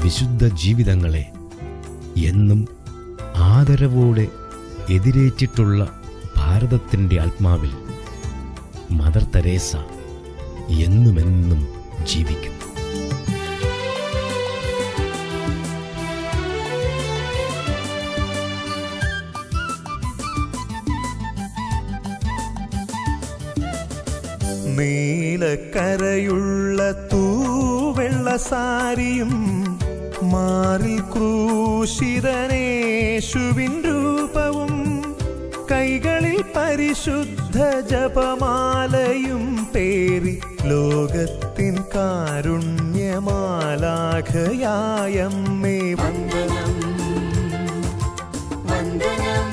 വിശുദ്ധ ജീവിതങ്ങളെ എന്നും ആദരവോടെ എതിരേറ്റിട്ടുള്ള ഭാരതത്തിൻ്റെ ആത്മാവിൽ മദർ തെരേസ എന്നുമെന്നും ജീവിക്കും. നീലക്കരയുള്ള തൂവെള്ള സാരിയും മാറിൽ ക്രൂശിതനേശുവിൻ രൂപവും കൈകളിൽ പരിശുദ്ധ ജപമാലയും പേറി ലോകത്തിൻ കാരുണ്യമാലാഖയായമ്മേ വന്ദനം വന്ദനം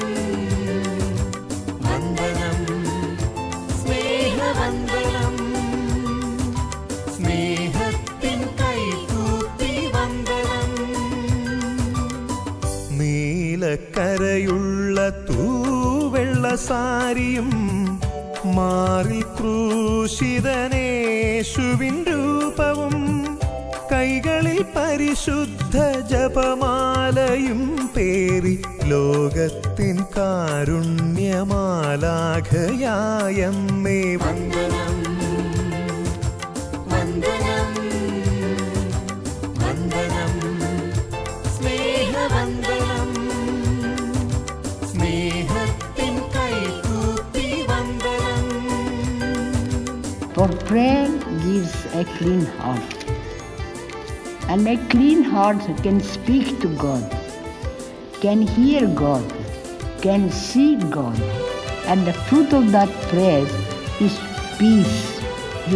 വന്ദനം സ്നേഹവന്ദനം സ്നേഹത്തിൻ കൈകൂപ്പി വന്ദനം. നീലക്കരയുള്ള തൂവെള്ള സാരിയും മാറിൽ ക്രൂശിതനേശുവിൻ രൂപവും കൈകളിൽ പരിശുദ്ധ ജപമാലയും പേറി ലോകത്തിൻ കാരുണ്യമാലാഖയായമ്മേ വന്ദനം വന്ദനം വന്ദനം സ്നേഹവന്ദനം സ്നേഹത്തിൻ കൈകൂപ്പി വന്ദനം. For prayer gives a clean heart, and a clean heart can speak to God, can hear God, can see God, and the fruit of that prayer is peace,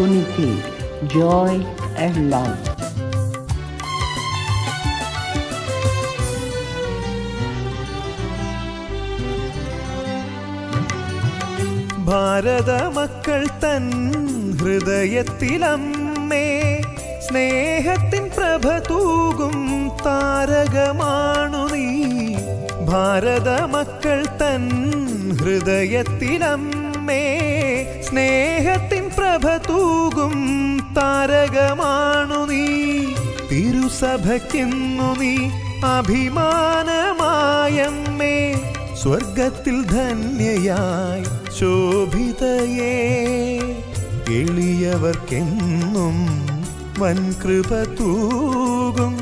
unity, joy, and love. ഭാരത മക്കൾ തൻ ഹൃദയത്തിലമ്മേ സ്നേഹത്തിൻ പ്രഭ തൂകും താരകമാണു നീ. ഭാരത മക്കൾ തൻ ഹൃദയത്തിലമ്മേ സ്നേഹത്തിൻ പ്രഭ തൂകും താരകമാണു നീ. തിരുസഭയ്ക്കുന്നു നീ അഭിമാനമായമ്മേ സ്വർഗത്തിൽ ധന്യയായി ശോഭിതയേ. എളിയവർക്കെന്നും വൻകൃപ തൂകും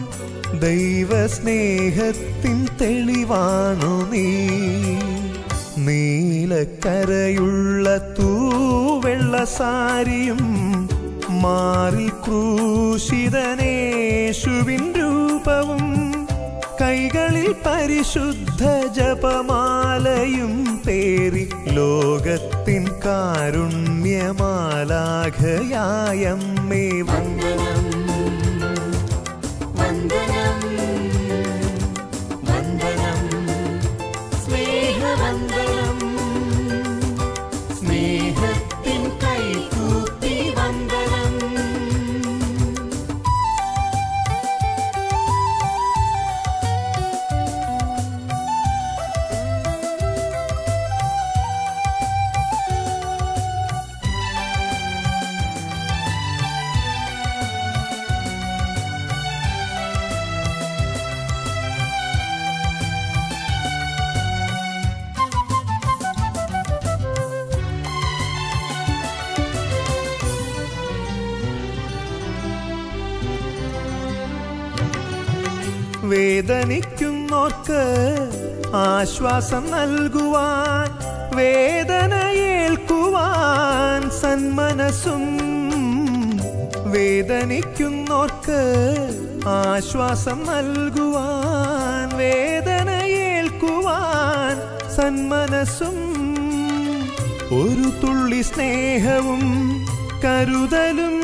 ദൈവസ്നേഹത്തിൻ തെളിവാണു നീ. നീലക്കരയുള്ള തൂവെള്ള സാരിയും മാറിൽ ക്രൂശിതനേശുവിൻ രൂപവും കൈകളിൽ പരിശുദ്ധ ജപമാലയും പേറി ലോകത്തിൻ കാരുണ്യമാലാഖയായമ്മേ വന്ദനം വന്ദനം വന്ദനം സ്നേഹവന്ദനം സ്നേഹത്തിൻ കൈകൂപ്പി വന്ദനം. വേദനിക്കുന്നോർക്ക് ആശ്വാസം നൽകുവാൻ വേദനയേൽക്കുവാൻ സന്മനസ്സും. വേദനിക്കുന്നോർക്ക് ആശ്വാസം നൽകുവാൻ വേദനയേൽക്കുവാൻ സന്മനസ്സും. ഒരു തുള്ളി സ്നേഹവും കരുതലും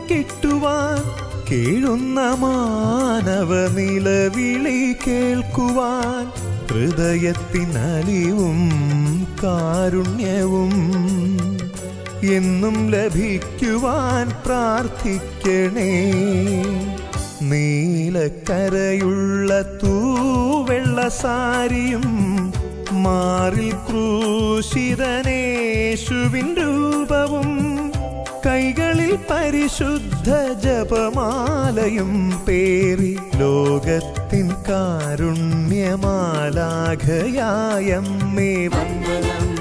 കിട്ടുവാൻ കേഴുന്ന മാനവ നിലവിളി കേൾക്കുവാൻ ഹൃദയത്തിനലിവും കാരുണ്യവും എന്നും ലഭിക്കുവാൻ പ്രാർത്ഥിക്കണേ. നീലക്കരയുള്ള തൂവെള്ള സാരിയും മാറിൽ ക്രൂശിതനേശുവിൻ രൂപവും കൈകളിൽ പരിശുദ്ധ ജപമാലയും പേറി ലോകത്തിൻ കാരുണ്യമാലാഖയായമ്മേ വന്ദനം